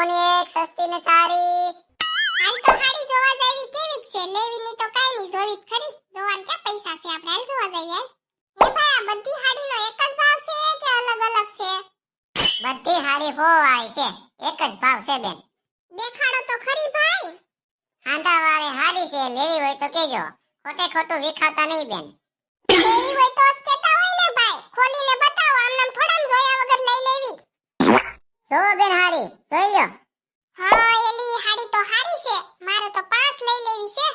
કોની એક સસ્તી ને સારી? હાલ તો હાડી જોવા જાવી કેવીક છે, લેવી ની તો કાઈ ની, જોવી જ ખરી. જોવાન ક્યાં પૈસા છે આપણે, હાલ જોવા જાવી હાલ. એ ભાઈ આ બધી હાડીનો એક જ ભાવ છે કે અલગ અલગ છે? બધી હાડી હોવાય છે, એક જ ભાવ છે બેન. દેખાડો તો ખરી ભાઈ. હાંધા વાળી હાડી છે, લેવી હોય તો કેજો, ખોટે ખોટું વિખાતા નહીં બેન. લેવી હોય તો જ કેતા હોય ને ભાઈ, ખોલીને બતાવો, આમનામ થોડામ જોયા વગર લઈ લેવી. જોવો બેન હાડી, જોઈ લ્યો. હા એલી હાડી તો હારી છે, મારે તો 5 લઈ લેવી છે.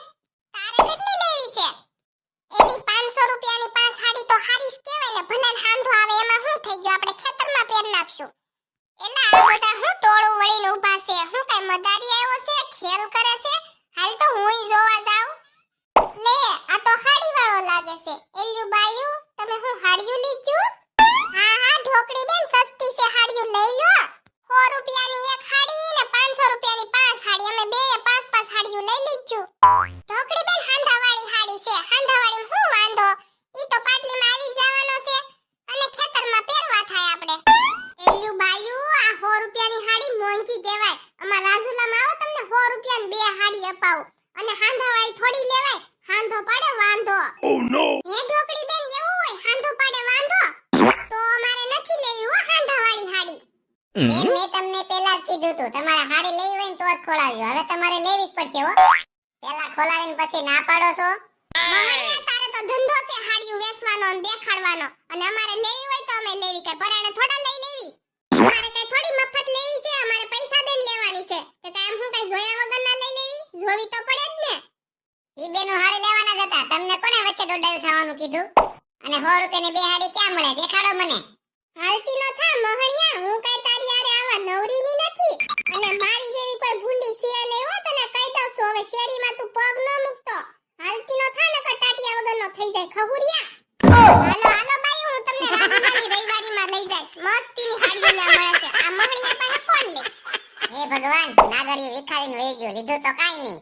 તારે કેટલી લેવી છે? એલી 500 રૂપિયાની 5 હાડી તો હારી જ કહેવાય ને, ભલાન હાંધો આવે એમાં શું થઈ ગયું, આપણે ખેતરમાં પહેર નાખશું. એલા આ બધા હું ટોળું વળીને ઊભા છે, હું કઈ મદારી આવ્યો છે, ખેલ કરે છે? હાલ તો હુંય જોવા જાઉં. લે આ તો હાડી વાળો લાગે છે. એલ્યુ બાયુ તમે હું હાડીયું લીધું? હા હા ઢોકળી બેન, સસ્તી છે હાડીયું, લઈ લો. 100 રૂપિયાની એક હાડી ને 500 રૂપિયાની 5 હાડી, અમે બે 5 હાડીયું લઈ લીધું. ઢોકળી બેન હાંધાવાળી હાડી છે, હાંધાવાળીમાં શું વાંધો, ઈ તો પાટલીમાં આવી જવાનો છે અને ખેતરમાં પહેરવા થાય આપણે. એલ્યુ બાયુ આ 100 રૂપિયાની હાડી મોંઘી કહેવાય. અમાર રાજુલામાં આવો તમને 100 રૂપિયાની બે હાડી અપાવું, અને હાંધાવાળી થોડી લેવાય, હાંધો પડે વાંધો. Oh no! હે ઢોકળી બેન એવું હોય, હાંધો પડે વાંધો? તો અમારે નથી લેવી હો હાંધાવાળી હાડી. બેન મેં તમને પહેલા જ કીધું તું, તમારે હાડી લેવી હોય ને તો જ ખોલાવજો. હવે તમારે લેવી જ પડશે હો. પહેલા ખોલાવીને પછી ના પાડો છો. મહણિયા તારે તો ધંધો છે હાડીયું વેચવાનો અને દેખાડવાનો, અને અમારે લેવી હોય તો અમે લેવી, કે પરાણે થોડા લઈ લેવી. અમારે કઈ થોડી મફત લેવી છે, અમારે પૈસા દઈને લેવાની છે. તો કાઈ એમ હું કઈ જોયા વગર ના લઈ લેવી, જોવી તો પડે જ ને. ઈ બેનો હાડી લેવાના જ હતા, તમને કોને વચ્ચે દોડાયું થવાનું કીધું? અને 100 રૂપિયાની બે હાડી ક્યાં મળે, દેખાડો મને. હાલતી નો થા મહણિયા, હું કઈ તારી આરે આવા નવરીની નથી, અને મારી જેવી કોઈ ભૂંડી છે નહીં હો, તને કહી દઉં છું. હવે શેરીમાં તું પગ ન મૂકતો, હાલતી નો થા, નકર ટાટિયા વગરનો થઈ જાય ખબુરિયા. હાલો હાલો બાઈ, હું તમને રાજુલાની રવિવારીમાં લઈ જઈશ, મસ્તીની હાડીઓ લ્યા મળે છે. આ મહણિયા પાસે કોણ લે? હે ભગવાન, લાગડીયું વિખાવીને વહી ગયું, લીધું તો કાઈ નહીં.